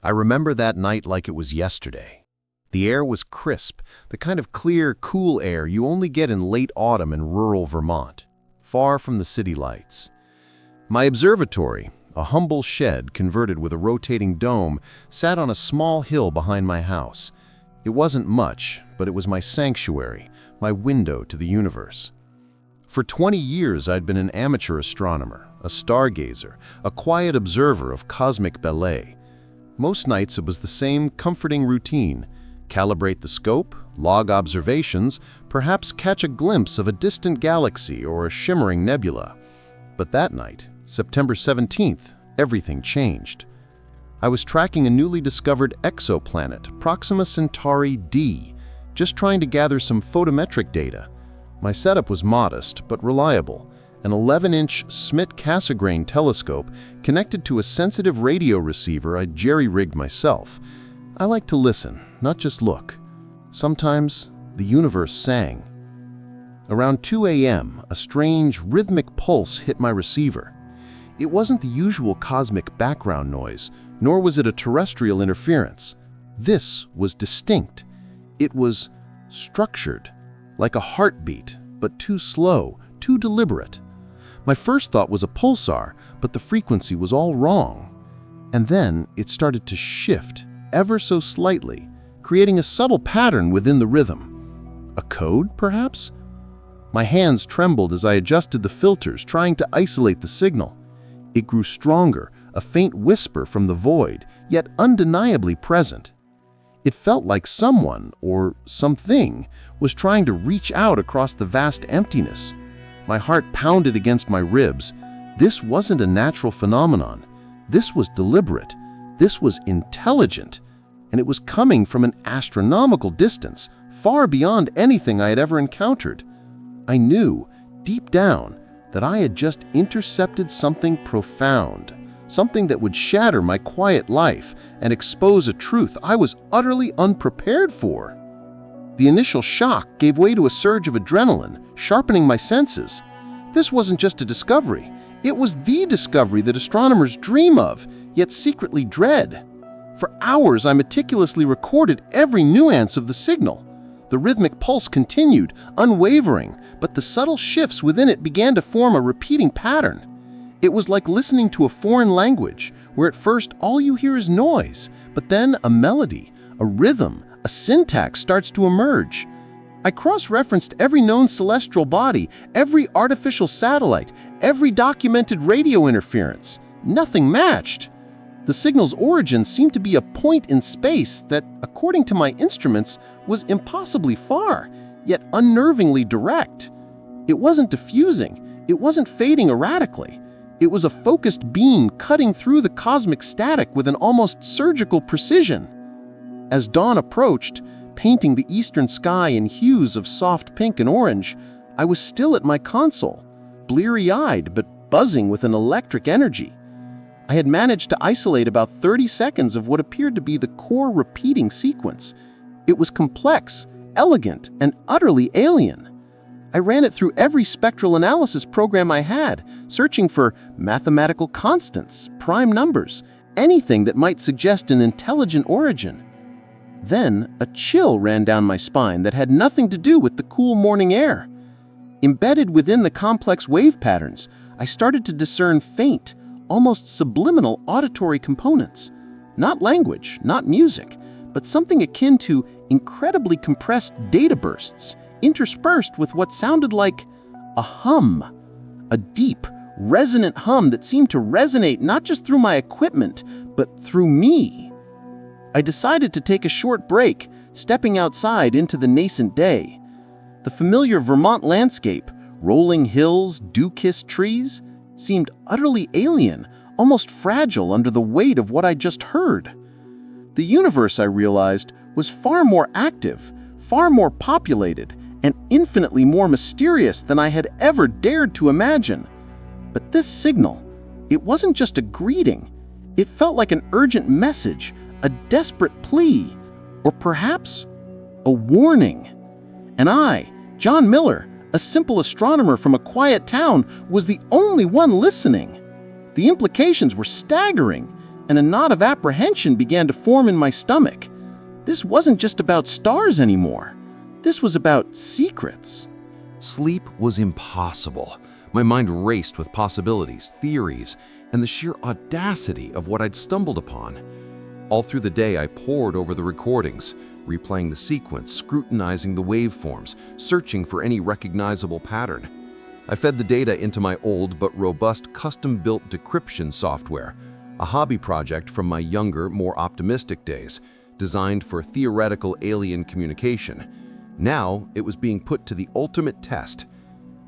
I remember that night like it was yesterday. The air was crisp, the kind of clear, cool air you only get in late autumn in rural Vermont, far from the city lights. My observatory, a humble shed converted with a rotating dome, sat on a small hill behind my house. It wasn't much, but it was my sanctuary, my window to the universe. For 20 years, I'd been an amateur astronomer, a stargazer, a quiet observer of cosmic ballet. Most nights it was the same comforting routine: calibrate the scope, log observations, perhaps catch a glimpse of a distant galaxy or a shimmering nebula. But that night, September 17th, everything changed. I was tracking a newly discovered exoplanet, Proxima Centauri d, just trying to gather some photometric data. My setup was modest but reliable: an 11-inch Schmidt-Cassegrain telescope connected to a sensitive radio receiver I'd jerry-rigged myself. I like to listen, not just look. Sometimes the universe sang. Around 2 a.m., a strange, rhythmic pulse hit my receiver. It wasn't the usual cosmic background noise, nor was it a terrestrial interference. This was distinct. It was structured, like a heartbeat, but too slow, too deliberate. My first thought was a pulsar, but the frequency was all wrong. And then it started to shift, ever so slightly, creating a subtle pattern within the rhythm. A code, perhaps? My hands trembled as I adjusted the filters, trying to isolate the signal. It grew stronger, a faint whisper from the void, yet undeniably present. It felt like someone, or something, was trying to reach out across the vast emptiness. My heart pounded against my ribs. This wasn't a natural phenomenon. This was deliberate. This was intelligent. And it was coming from an astronomical distance, far beyond anything I had ever encountered. I knew, deep down, that I had just intercepted something profound, something that would shatter my quiet life and expose a truth I was utterly unprepared for. The initial shock gave way to a surge of adrenaline, sharpening my senses. This wasn't just a discovery. It was the discovery that astronomers dream of, yet secretly dread. For hours, I meticulously recorded every nuance of the signal. The rhythmic pulse continued, unwavering, but the subtle shifts within it began to form a repeating pattern. It was like listening to a foreign language, where at first all you hear is noise, but then a melody, a rhythm, a syntax starts to emerge. I cross-referenced every known celestial body, every artificial satellite, every documented radio interference. Nothing matched. The signal's origin seemed to be a point in space that, according to my instruments, was impossibly far, yet unnervingly direct. It wasn't diffusing. It wasn't fading erratically. It was a focused beam cutting through the cosmic static with an almost surgical precision. As dawn approached, painting the eastern sky in hues of soft pink and orange, I was still at my console, bleary-eyed but buzzing with an electric energy. I had managed to isolate about 30 seconds of what appeared to be the core repeating sequence. It was complex, elegant, and utterly alien. I ran it through every spectral analysis program I had, searching for mathematical constants, prime numbers, anything that might suggest an intelligent origin. Then, a chill ran down my spine that had nothing to do with the cool morning air. Embedded within the complex wave patterns, I started to discern faint, almost subliminal auditory components. Not language, not music, but something akin to incredibly compressed data bursts, interspersed with what sounded like a hum. A deep, resonant hum that seemed to resonate not just through my equipment, but through me. I decided to take a short break, stepping outside into the nascent day. The familiar Vermont landscape, rolling hills, dew-kissed trees, seemed utterly alien, almost fragile under the weight of what I just heard. The universe, I realized, was far more active, far more populated, and infinitely more mysterious than I had ever dared to imagine. But this signal, it wasn't just a greeting. It felt like an urgent message, a desperate plea, or perhaps a warning. And I, John Miller, a simple astronomer from a quiet town, was the only one listening. The implications were staggering, and a knot of apprehension began to form in my stomach. This wasn't just about stars anymore. This was about secrets. Sleep was impossible. My mind raced with possibilities, theories, and the sheer audacity of what I'd stumbled upon. All through the day, I pored over the recordings, replaying the sequence, scrutinizing the waveforms, searching for any recognizable pattern. I fed the data into my old but robust custom-built decryption software, a hobby project from my younger, more optimistic days, designed for theoretical alien communication. Now, it was being put to the ultimate test.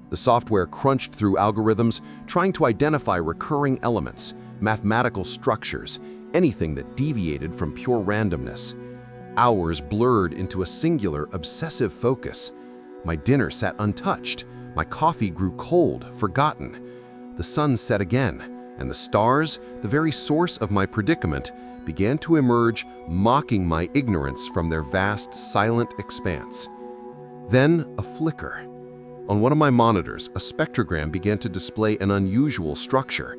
The software crunched through algorithms, trying to identify recurring elements, mathematical structures, anything that deviated from pure randomness. Hours blurred into a singular, obsessive focus. My dinner sat untouched. My coffee grew cold, forgotten. The sun set again, and the stars, the very source of my predicament, began to emerge, mocking my ignorance from their vast, silent expanse. Then, a flicker. On one of my monitors, a spectrogram began to display an unusual structure.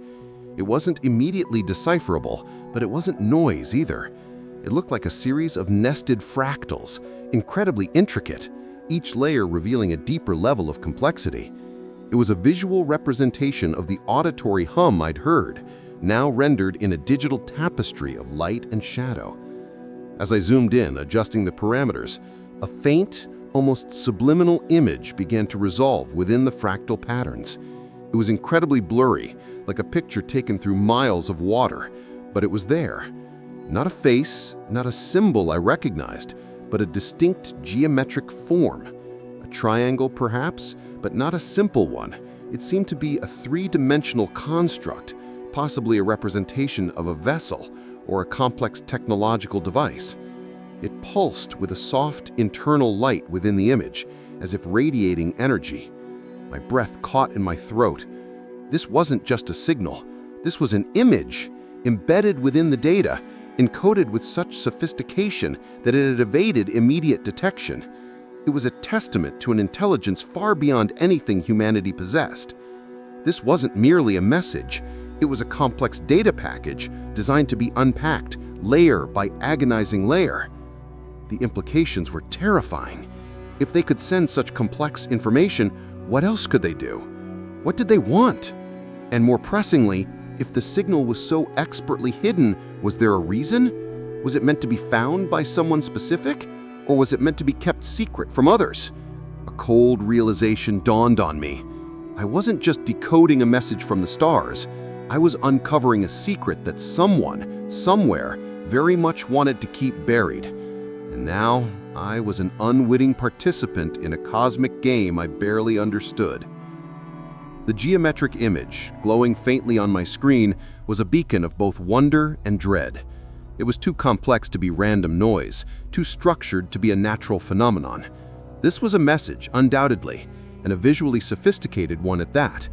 It wasn't immediately decipherable, but it wasn't noise either. It looked like a series of nested fractals, incredibly intricate, each layer revealing a deeper level of complexity. It was a visual representation of the auditory hum I'd heard, now rendered in a digital tapestry of light and shadow. As I zoomed in, adjusting the parameters, a faint, almost subliminal image began to resolve within the fractal patterns. It was incredibly blurry, like a picture taken through miles of water, but it was there. Not a face, not a symbol I recognized, but a distinct geometric form. A triangle, perhaps, but not a simple one. It seemed to be a three-dimensional construct, possibly a representation of a vessel or a complex technological device. It pulsed with a soft, internal light within the image, as if radiating energy. My breath caught in my throat. This wasn't just a signal. This was an image, embedded within the data, encoded with such sophistication that it had evaded immediate detection. It was a testament to an intelligence far beyond anything humanity possessed. This wasn't merely a message. It was a complex data package designed to be unpacked, layer by agonizing layer. The implications were terrifying. If they could send such complex information, what else could they do? What did they want? And more pressingly, if the signal was so expertly hidden, was there a reason? Was it meant to be found by someone specific? Or was it meant to be kept secret from others? A cold realization dawned on me. I wasn't just decoding a message from the stars. I was uncovering a secret that someone, somewhere, very much wanted to keep buried. And now, I was an unwitting participant in a cosmic game I barely understood. The geometric image, glowing faintly on my screen, was a beacon of both wonder and dread. It was too complex to be random noise, too structured to be a natural phenomenon. This was a message, undoubtedly, and a visually sophisticated one at that.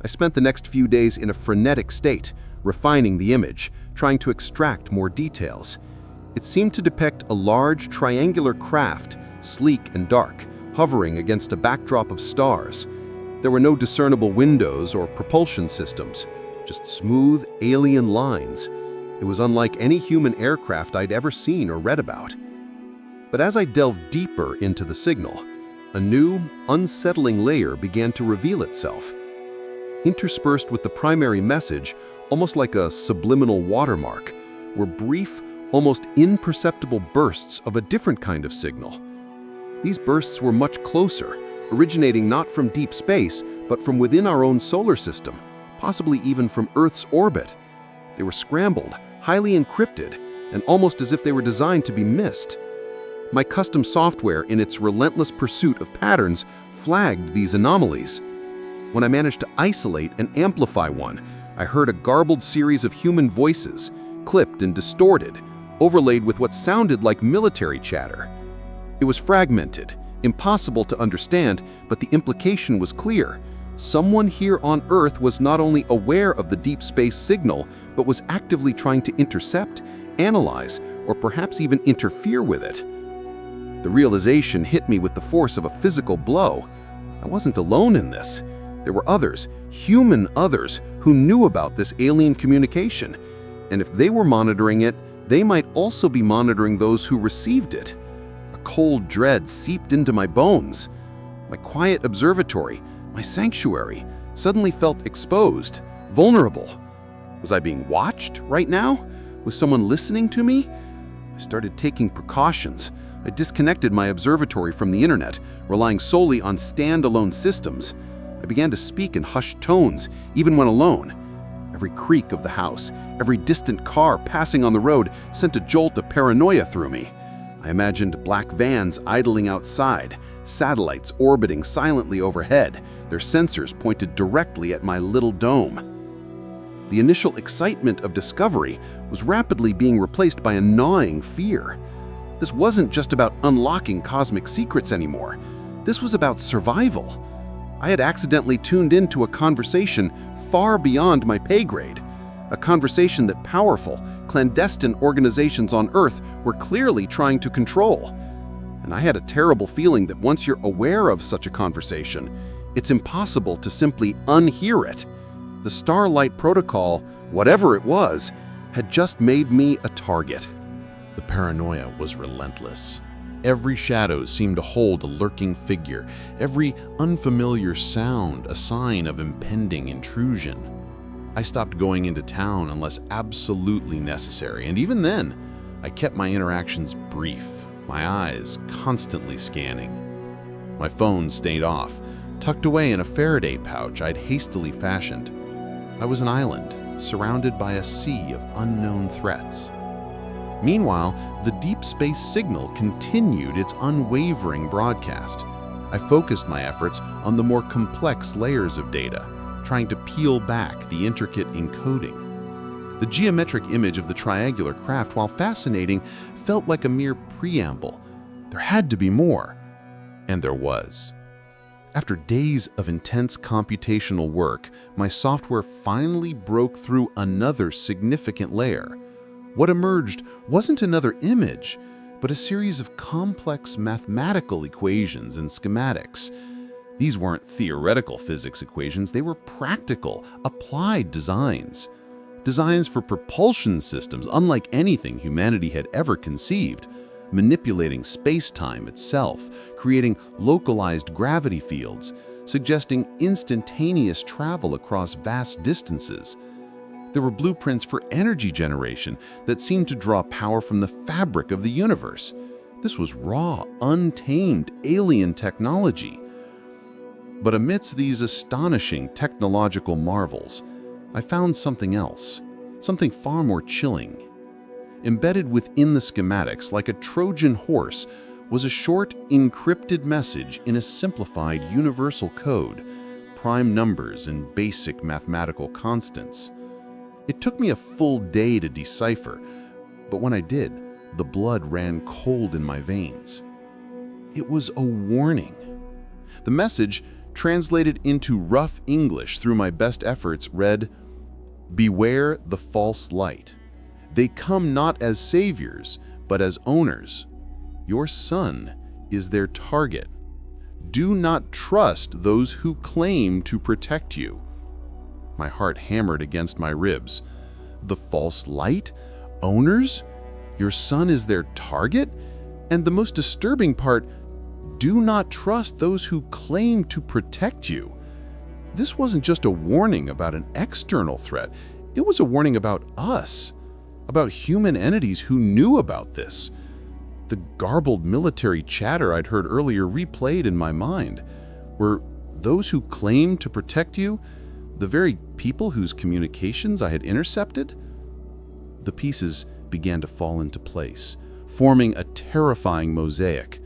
I spent the next few days in a frenetic state, refining the image, trying to extract more details. It seemed to depict a large, triangular craft, sleek and dark, hovering against a backdrop of stars. There were no discernible windows or propulsion systems, just smooth, alien lines. It was unlike any human aircraft I'd ever seen or read about. But as I delved deeper into the signal, a new, unsettling layer began to reveal itself. Interspersed with the primary message, almost like a subliminal watermark, were brief, almost imperceptible bursts of a different kind of signal. These bursts were much closer, originating not from deep space, but from within our own solar system, possibly even from Earth's orbit. They were scrambled, highly encrypted, and almost as if they were designed to be missed. My custom software, in its relentless pursuit of patterns, flagged these anomalies. When I managed to isolate and amplify one, I heard a garbled series of human voices, clipped and distorted, overlaid with what sounded like military chatter. It was fragmented, impossible to understand, but the implication was clear. Someone here on Earth was not only aware of the deep space signal, but was actively trying to intercept, analyze, or perhaps even interfere with it. The realization hit me with the force of a physical blow. I wasn't alone in this. There were others, human others, who knew about this alien communication. And if they were monitoring it, they might also be monitoring those who received it. A cold dread seeped into my bones. My quiet observatory, my sanctuary, suddenly felt exposed, vulnerable. Was I being watched right now? Was someone listening to me? I started taking precautions. I disconnected my observatory from the internet, relying solely on standalone systems. I began to speak in hushed tones, even when alone. Every creak of the house, every distant car passing on the road sent a jolt of paranoia through me. I imagined black vans idling outside, satellites orbiting silently overhead, their sensors pointed directly at my little dome. The initial excitement of discovery was rapidly being replaced by a gnawing fear. This wasn't just about unlocking cosmic secrets anymore. This was about survival. I had accidentally tuned into a conversation far beyond my pay grade, a conversation that powerful, clandestine organizations on Earth were clearly trying to control. And I had a terrible feeling that once you're aware of such a conversation, it's impossible to simply unhear it. The Starlight protocol, whatever it was, had just made me a target. The paranoia was relentless. Every shadow seemed to hold a lurking figure, every unfamiliar sound a sign of impending intrusion. I stopped going into town unless absolutely necessary, and even then, I kept my interactions brief, my eyes constantly scanning. My phone stayed off, tucked away in a Faraday pouch I'd hastily fashioned. I was an island, surrounded by a sea of unknown threats. Meanwhile, the deep space signal continued its unwavering broadcast. I focused my efforts on the more complex layers of data, trying to peel back the intricate encoding. The geometric image of the triangular craft, while fascinating, felt like a mere preamble. There had to be more. And there was. After days of intense computational work, my software finally broke through another significant layer. What emerged wasn't another image, but a series of complex mathematical equations and schematics. These weren't theoretical physics equations, they were practical, applied designs. Designs for propulsion systems unlike anything humanity had ever conceived, manipulating space-time itself, creating localized gravity fields, suggesting instantaneous travel across vast distances. There were blueprints for energy generation that seemed to draw power from the fabric of the universe. This was raw, untamed, alien technology. But amidst these astonishing technological marvels, I found something else, something far more chilling. Embedded within the schematics, like a Trojan horse, was a short, encrypted message in a simplified universal code, prime numbers and basic mathematical constants. It took me a full day to decipher, but when I did, the blood ran cold in my veins. It was a warning. The message, translated into rough English through my best efforts, read, "Beware the false light. They come not as saviors, but as owners. Your son is their target. Do not trust those who claim to protect you." My heart hammered against my ribs. The false light? Owners? Your son is their target? And the most disturbing part, do not trust those who claim to protect you. This wasn't just a warning about an external threat. It was a warning about us, about human entities who knew about this. The garbled military chatter I'd heard earlier replayed in my mind. Were those who claimed to protect you the very people whose communications I had intercepted? The pieces began to fall into place, forming a terrifying mosaic.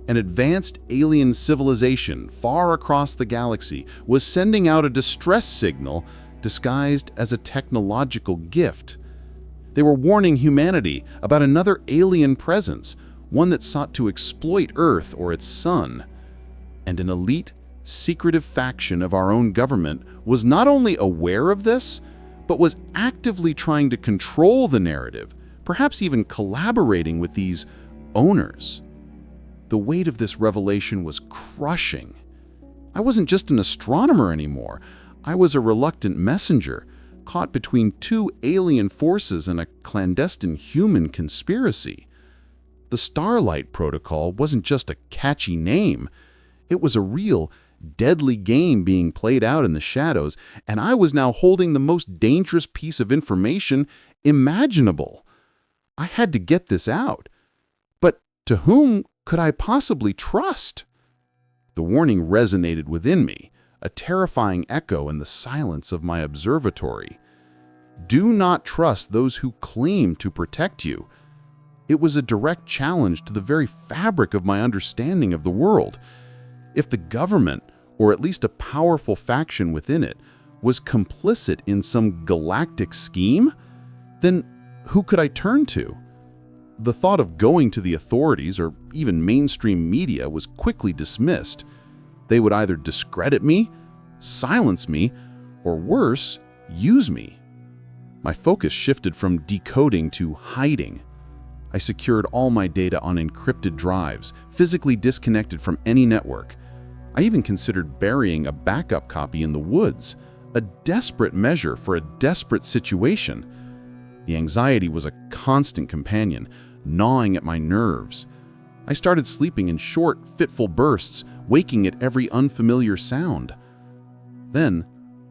An advanced alien civilization far across the galaxy was sending out a distress signal disguised as a technological gift. They were warning humanity about another alien presence, one that sought to exploit Earth or its sun. And an elite, secretive faction of our own government was not only aware of this, but was actively trying to control the narrative, perhaps even collaborating with these owners. The weight of this revelation was crushing. I wasn't just an astronomer anymore. I was a reluctant messenger, caught between two alien forces and a clandestine human conspiracy. The Starlight Protocol wasn't just a catchy name. It was a real, deadly game being played out in the shadows, and I was now holding the most dangerous piece of information imaginable. I had to get this out. But to whom could I possibly trust? The warning resonated within me, a terrifying echo in the silence of my observatory. Do not trust those who claim to protect you. It was a direct challenge to the very fabric of my understanding of the world. If the government, or at least a powerful faction within it, was complicit in some galactic scheme, then who could I turn to? The thought of going to the authorities or even mainstream media was quickly dismissed. They would either discredit me, silence me, or worse, use me. My focus shifted from decoding to hiding. I secured all my data on encrypted drives, physically disconnected from any network. I even considered burying a backup copy in the woods, a desperate measure for a desperate situation. The anxiety was a constant companion, gnawing at my nerves. I started sleeping in short, fitful bursts, waking at every unfamiliar sound. Then,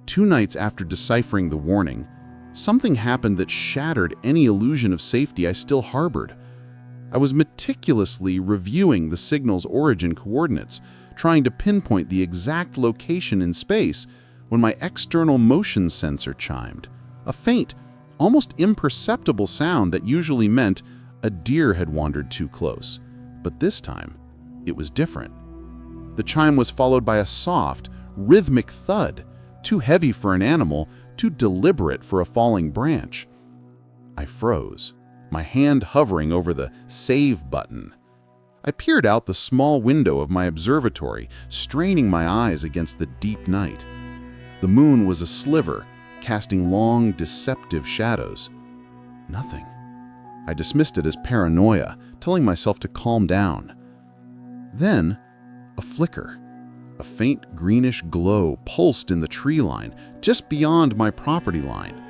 2 nights after deciphering the warning, something happened that shattered any illusion of safety I still harbored. I was meticulously reviewing the signal's origin coordinates, trying to pinpoint the exact location in space when my external motion sensor chimed. A faint, almost imperceptible sound that usually meant a deer had wandered too close. But this time, it was different. The chime was followed by a soft, rhythmic thud, too heavy for an animal, too deliberate for a falling branch. I froze, my hand hovering over the save button. I peered out the small window of my observatory, straining my eyes against the deep night. The moon was a sliver, casting long, deceptive shadows. Nothing. I dismissed it as paranoia, telling myself to calm down. Then, a flicker. A faint greenish glow pulsed in the tree line, just beyond my property line.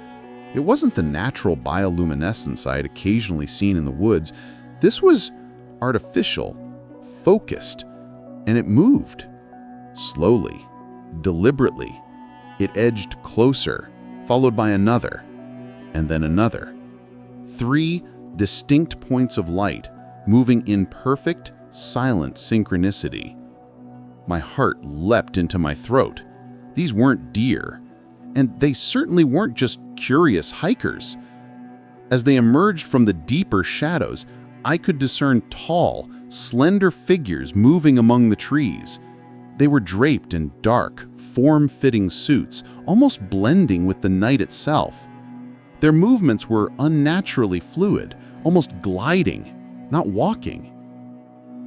It wasn't the natural bioluminescence I had occasionally seen in the woods. This was artificial, focused, and it moved. Slowly, deliberately. It edged closer, followed by another, and then another. 3 distinct points of light, moving in perfect, silent synchronicity. My heart leapt into my throat. These weren't deer, and they certainly weren't just curious hikers. As they emerged from the deeper shadows, I could discern tall, slender figures moving among the trees. They were draped in dark, form-fitting suits, almost blending with the night itself. Their movements were unnaturally fluid, almost gliding, not walking.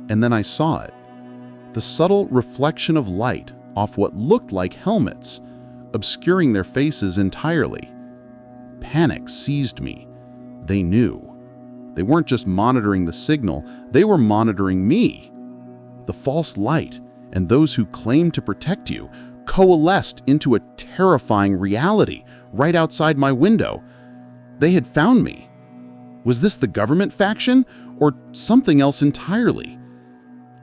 And then I saw it. The subtle reflection of light off what looked like helmets, obscuring their faces entirely. Panic seized me. They knew. They weren't just monitoring the signal, they were monitoring me. The false light and those who claimed to protect you coalesced into a terrifying reality right outside my window. They had found me. Was this the government faction or something else entirely?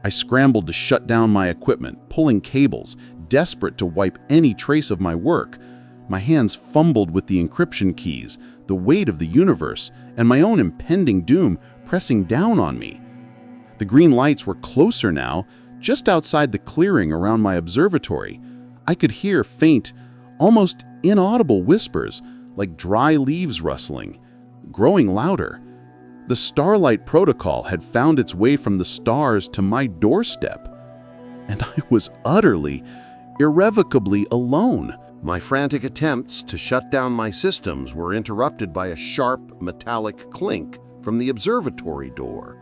I scrambled to shut down my equipment, pulling cables, desperate to wipe any trace of my work. My hands fumbled with the encryption keys, the weight of the universe, and my own impending doom pressing down on me. The green lights were closer now, just outside the clearing around my observatory. I could hear faint, almost inaudible whispers, like dry leaves rustling, growing louder. The Starlight Protocol had found its way from the stars to my doorstep, and I was utterly, irrevocably alone. My frantic attempts to shut down my systems were interrupted by a sharp, metallic clink from the observatory door.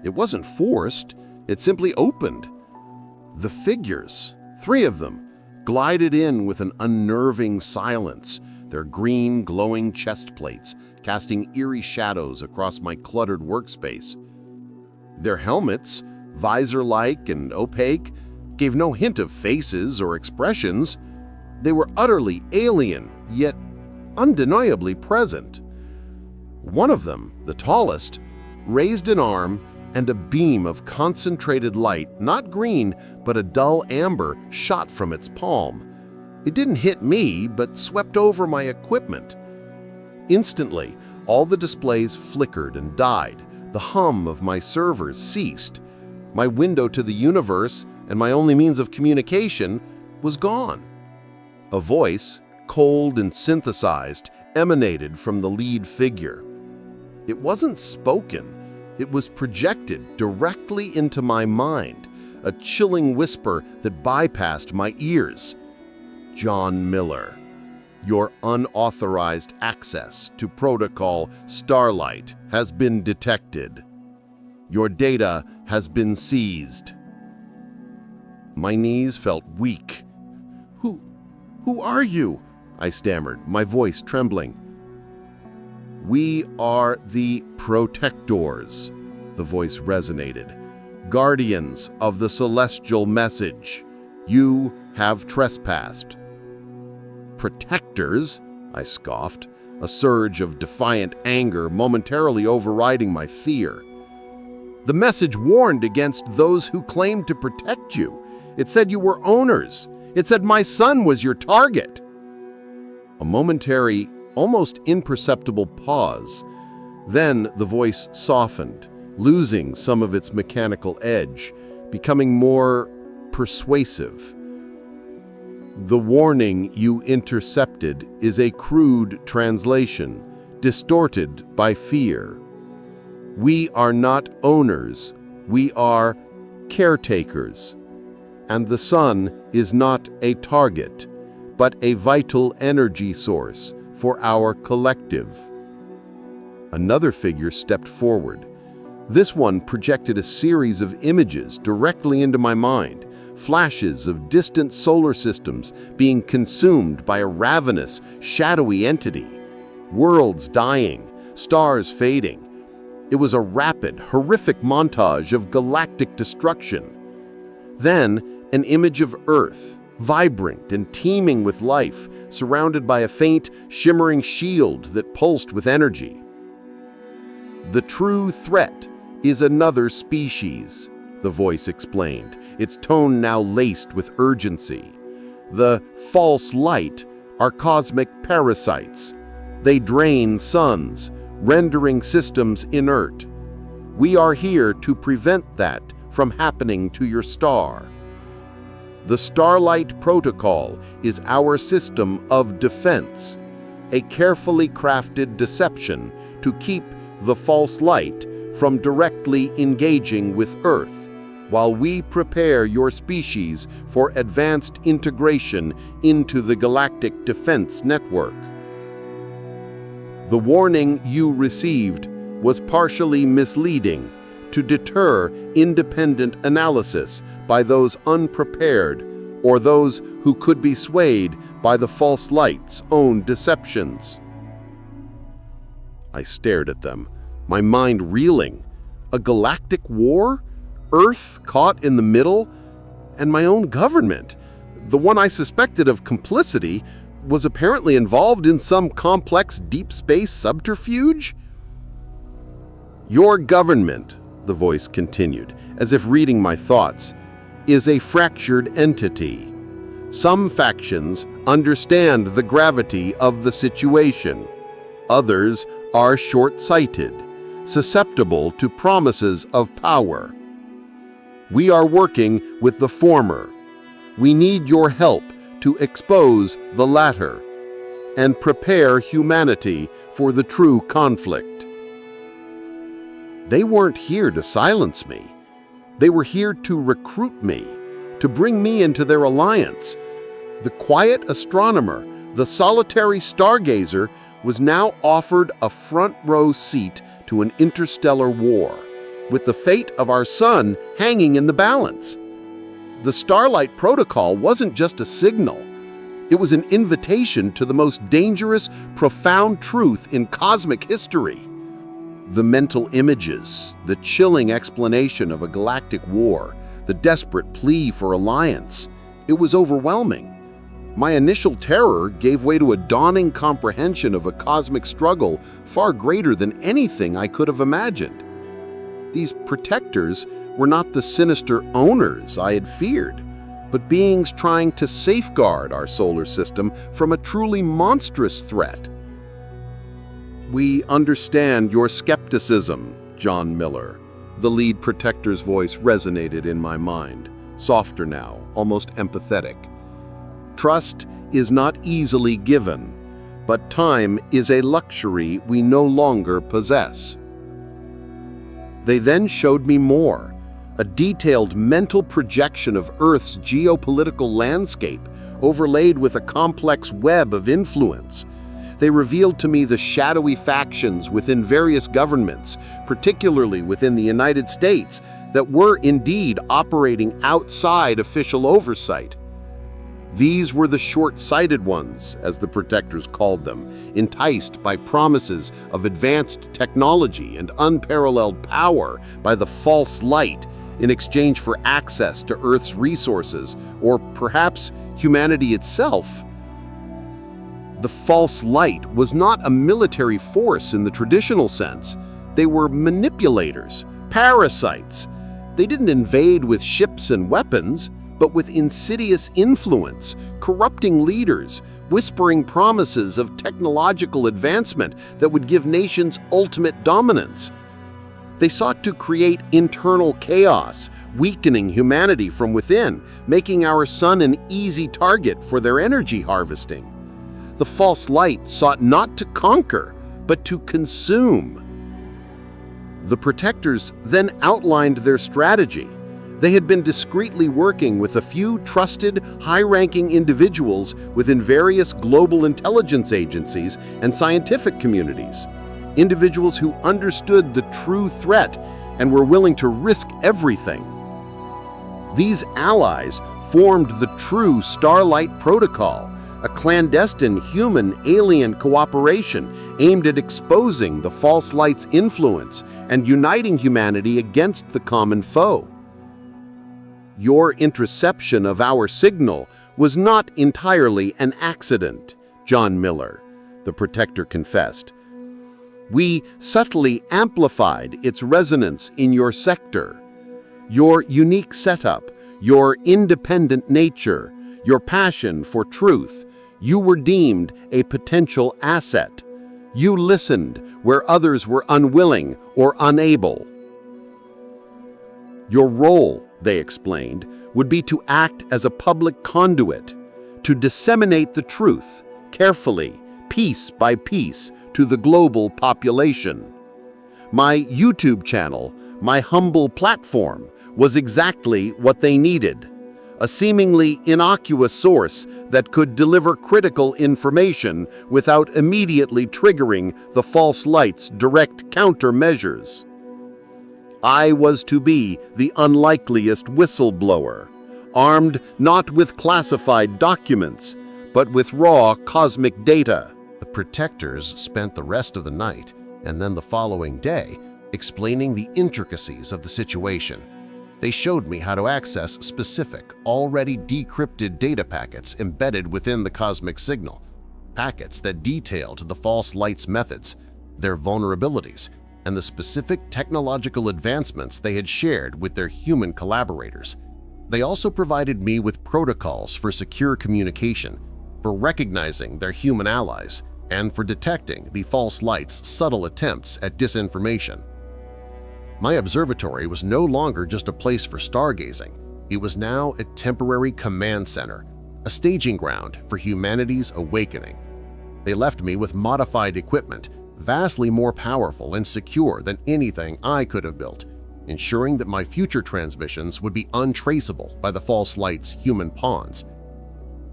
It wasn't forced, it simply opened. The figures, 3 of them, glided in with an unnerving silence, their green, glowing chest plates casting eerie shadows across my cluttered workspace. Their helmets, visor-like and opaque, gave no hint of faces or expressions. They were utterly alien, yet undeniably present. One of them, the tallest, raised an arm, and a beam of concentrated light, not green, but a dull amber, shot from its palm. It didn't hit me, but swept over my equipment. Instantly, all the displays flickered and died. The hum of my servers ceased. My window to the universe, and my only means of communication, was gone. A voice, cold and synthesized, emanated from the lead figure. It wasn't spoken. It was projected directly into my mind, a chilling whisper that bypassed my ears. John Miller, your unauthorized access to protocol Starlight has been detected. Your data has been seized. My knees felt weak. Who are you? I stammered, my voice trembling. We are the Protectors, the voice resonated. Guardians of the celestial message. You have trespassed. Protectors? I scoffed, a surge of defiant anger momentarily overriding my fear. The message warned against those who claimed to protect you. It said you were owners. It said my son was your target. A momentary, almost imperceptible pause. Then the voice softened, losing some of its mechanical edge, becoming more persuasive. The warning you intercepted is a crude translation, distorted by fear. We are not owners, we are caretakers. And the sun is not a target, but a vital energy source for our collective. Another figure stepped forward. This one projected a series of images directly into my mind, flashes of distant solar systems being consumed by a ravenous, shadowy entity, worlds dying, stars fading. It was a rapid, horrific montage of galactic destruction. Then, an image of Earth, vibrant and teeming with life, surrounded by a faint, shimmering shield that pulsed with energy. The true threat is another species, the voice explained, its tone now laced with urgency. The false light are cosmic parasites. They drain suns, rendering systems inert. We are here to prevent that from happening to your star. The Starlight Protocol is our system of defense, a carefully crafted deception to keep the false light from directly engaging with Earth, while we prepare your species for advanced integration into the galactic defense network. The warning you received was partially misleading to deter independent analysis by those unprepared or those who could be swayed by the false light's own deceptions. I stared at them, my mind reeling. A galactic war? Earth caught in the middle? And my own government, the one I suspected of complicity, was apparently involved in some complex deep space subterfuge? Your government, the voice continued, as if reading my thoughts, is a fractured entity. Some factions understand the gravity of the situation. Others are short-sighted, susceptible to promises of power. We are working with the former. We need your help to expose the latter and prepare humanity for the true conflict. They weren't here to silence me. They were here to recruit me, to bring me into their alliance. The quiet astronomer, the solitary stargazer, was now offered a front-row seat to an interstellar war, with the fate of our sun hanging in the balance. The Starlight Protocol wasn't just a signal. It was an invitation to the most dangerous, profound truth in cosmic history. The mental images, the chilling explanation of a galactic war, the desperate plea for alliance, it was overwhelming. My initial terror gave way to a dawning comprehension of a cosmic struggle far greater than anything I could have imagined. These protectors were not the sinister owners I had feared, but beings trying to safeguard our solar system from a truly monstrous threat. "We understand your skepticism, John Miller." The lead protector's voice resonated in my mind, softer now, almost empathetic. "Trust is not easily given, but time is a luxury we no longer possess." They then showed me more, a detailed mental projection of Earth's geopolitical landscape overlaid with a complex web of influence. They revealed to me the shadowy factions within various governments, particularly within the United States, that were indeed operating outside official oversight. These were the short-sighted ones, as the protectors called them, enticed by promises of advanced technology and unparalleled power by the false light in exchange for access to Earth's resources, or perhaps humanity itself. The false light was not a military force in the traditional sense. They were manipulators, parasites. They didn't invade with ships and weapons, but with insidious influence, corrupting leaders, whispering promises of technological advancement that would give nations ultimate dominance. They sought to create internal chaos, weakening humanity from within, making our sun an easy target for their energy harvesting. The false light sought not to conquer, but to consume. The protectors then outlined their strategy. They had been discreetly working with a few trusted, high-ranking individuals within various global intelligence agencies and scientific communities. Individuals who understood the true threat and were willing to risk everything. These allies formed the true Starlight Protocol, a clandestine human-alien cooperation aimed at exposing the false light's influence and uniting humanity against the common foe. "Your interception of our signal was not entirely an accident, John Miller," the protector confessed. "We subtly amplified its resonance in your sector. Your unique setup, your independent nature, your passion for truth, you were deemed a potential asset. You listened where others were unwilling or unable. Your role," they explained, "would be to act as a public conduit, to disseminate the truth, carefully, piece by piece, to the global population. My YouTube channel, my humble platform, was exactly what they needed. A seemingly innocuous source that could deliver critical information without immediately triggering the false light's direct countermeasures. I was to be the unlikeliest whistleblower, armed not with classified documents, but with raw cosmic data." The protectors spent the rest of the night and then the following day explaining the intricacies of the situation. They showed me how to access specific, already decrypted data packets embedded within the cosmic signal, packets that detailed the false light's methods, their vulnerabilities, and the specific technological advancements they had shared with their human collaborators. They also provided me with protocols for secure communication, for recognizing their human allies, and for detecting the false light's subtle attempts at disinformation. My observatory was no longer just a place for stargazing. It was now a temporary command center, a staging ground for humanity's awakening. They left me with modified equipment, vastly more powerful and secure than anything I could have built, ensuring that my future transmissions would be untraceable by the false light's human pawns.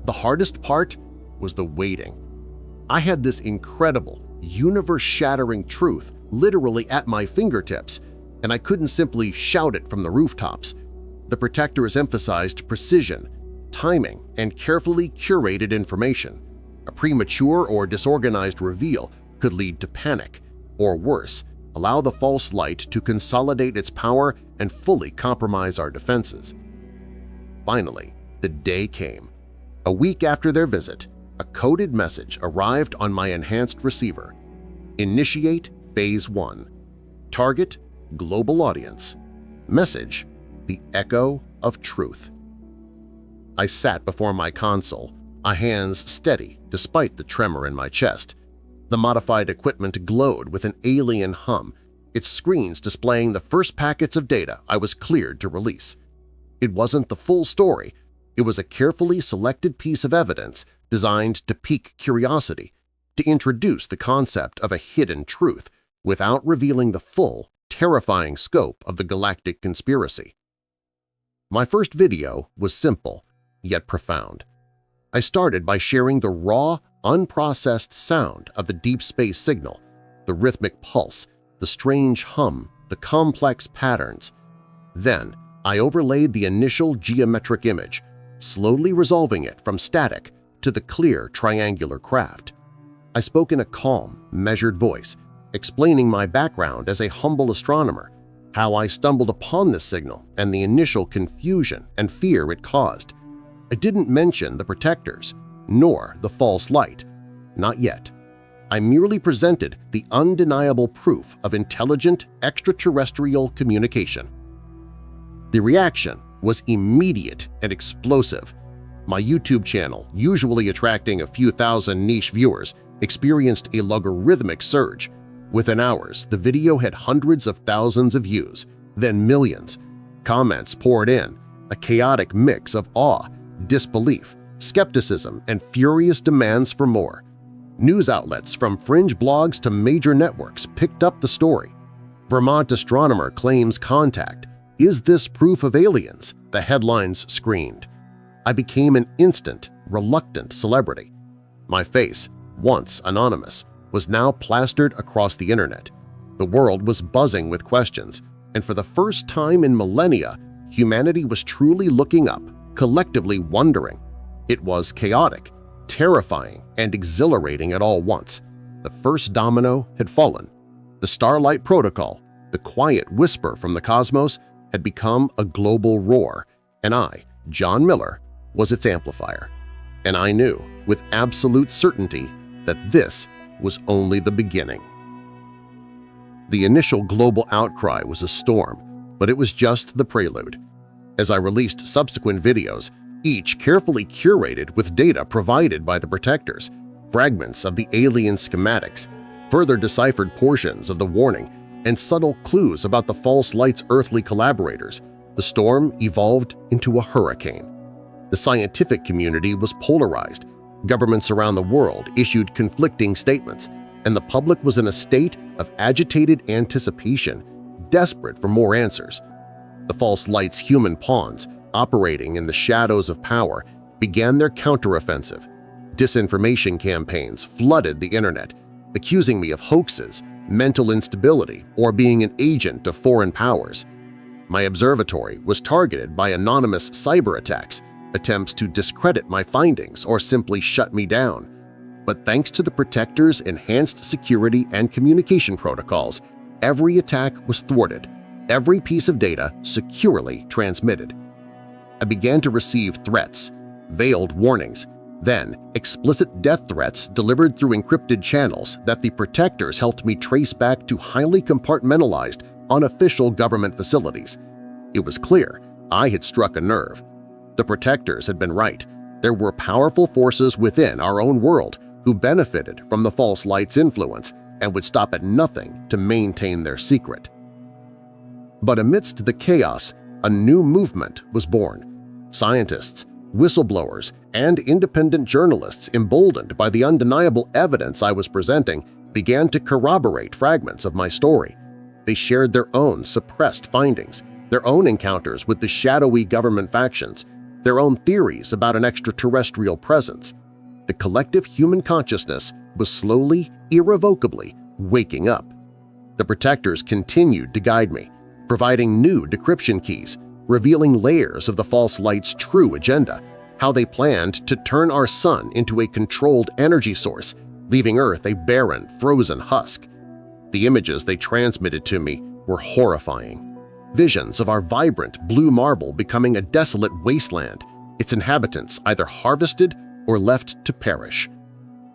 The hardest part was the waiting. I had this incredible, universe-shattering truth literally at my fingertips, and I couldn't simply shout it from the rooftops. The protectors emphasized precision, timing, and carefully curated information. A premature or disorganized reveal could lead to panic, or worse, allow the false light to consolidate its power and fully compromise our defenses. Finally, the day came. A week after their visit, a coded message arrived on my enhanced receiver. Initiate Phase 1. Target Global Audience. Message: the echo of truth. I sat before my console, my hands steady despite the tremor in my chest. The modified equipment glowed with an alien hum, its screens displaying the first packets of data I was cleared to release. It wasn't the full story. It was a carefully selected piece of evidence designed to pique curiosity, to introduce the concept of a hidden truth without revealing the full, terrifying scope of the galactic conspiracy. My first video was simple, yet profound. I started by sharing the raw, unprocessed sound of the deep space signal, the rhythmic pulse, the strange hum, the complex patterns. Then I overlaid the initial geometric image, slowly resolving it from static to the clear triangular craft. I spoke in a calm, measured voice, explaining my background as a humble astronomer, how I stumbled upon this signal and the initial confusion and fear it caused. I didn't mention the protectors, nor the false light. Not yet. I merely presented the undeniable proof of intelligent extraterrestrial communication. The reaction was immediate and explosive. My YouTube channel, usually attracting a few thousand niche viewers, experienced a logarithmic surge. Within hours, the video had hundreds of thousands of views, then millions. Comments poured in, a chaotic mix of awe, disbelief, skepticism, and furious demands for more. News outlets from fringe blogs to major networks picked up the story. Vermont astronomer claims contact. Is this proof of aliens? The headlines screamed. I became an instant, reluctant celebrity. My face, once anonymous, was now plastered across the internet. The world was buzzing with questions, and for the first time in millennia, humanity was truly looking up, collectively wondering. It was chaotic, terrifying, and exhilarating at all once. The first domino had fallen. The Starlight Protocol, the quiet whisper from the cosmos, had become a global roar, and I, John Miller, was its amplifier. And I knew, with absolute certainty, that this was only the beginning. The initial global outcry was a storm, but it was just the prelude. As I released subsequent videos, each carefully curated with data provided by the protectors, fragments of the alien schematics, further deciphered portions of the warning, and subtle clues about the false light's earthly collaborators, the storm evolved into a hurricane. The scientific community was polarized, governments around the world issued conflicting statements, and the public was in a state of agitated anticipation, desperate for more answers. The false light's human pawns, operating in the shadows of power, began their counteroffensive. Disinformation campaigns flooded the internet, accusing me of hoaxes, mental instability, or being an agent of foreign powers. My observatory was targeted by anonymous cyber attacks, attempts to discredit my findings or simply shut me down. But thanks to the protectors' enhanced security and communication protocols, every attack was thwarted, every piece of data securely transmitted. I began to receive threats, veiled warnings, then explicit death threats delivered through encrypted channels that the protectors helped me trace back to highly compartmentalized, unofficial government facilities. It was clear I had struck a nerve. The protectors had been right. There were powerful forces within our own world who benefited from the false light's influence and would stop at nothing to maintain their secret. But amidst the chaos, a new movement was born. Scientists, whistleblowers, and independent journalists, emboldened by the undeniable evidence I was presenting, began to corroborate fragments of my story. They shared their own suppressed findings, their own encounters with the shadowy government factions, their own theories about an extraterrestrial presence. The collective human consciousness was slowly, irrevocably waking up. The protectors continued to guide me, providing new decryption keys, revealing layers of the false light's true agenda, how they planned to turn our sun into a controlled energy source, leaving Earth a barren, frozen husk. The images they transmitted to me were horrifying. Visions of our vibrant blue marble becoming a desolate wasteland, its inhabitants either harvested or left to perish.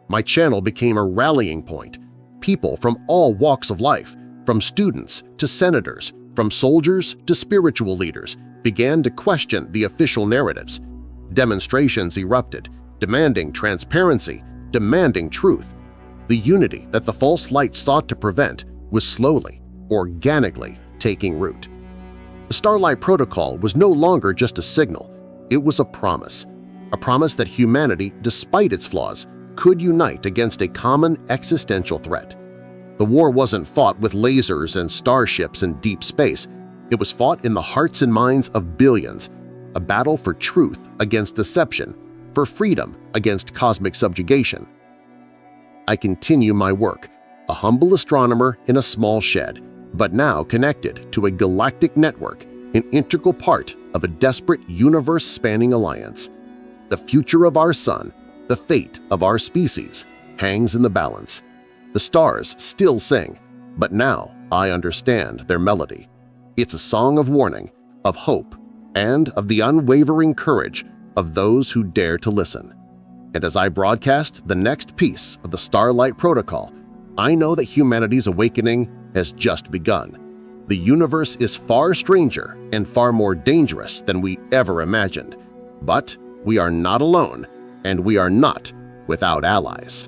My channel became a rallying point. People from all walks of life, from students to senators, from soldiers to spiritual leaders, began to question the official narratives. Demonstrations erupted, demanding transparency, demanding truth. The unity that the false light sought to prevent was slowly, organically taking root. The Starlight Protocol was no longer just a signal, it was a promise that humanity, despite its flaws, could unite against a common existential threat. The war wasn't fought with lasers and starships in deep space. It was fought in the hearts and minds of billions, a battle for truth against deception, for freedom against cosmic subjugation. I continue my work, a humble astronomer in a small shed, but now connected to a galactic network, an integral part of a desperate universe-spanning alliance. The future of our sun, the fate of our species, hangs in the balance. The stars still sing, but now I understand their melody. It's a song of warning, of hope, and of the unwavering courage of those who dare to listen. And as I broadcast the next piece of the Starlight Protocol, I know that humanity's awakening has just begun. The universe is far stranger and far more dangerous than we ever imagined. But we are not alone, and we are not without allies.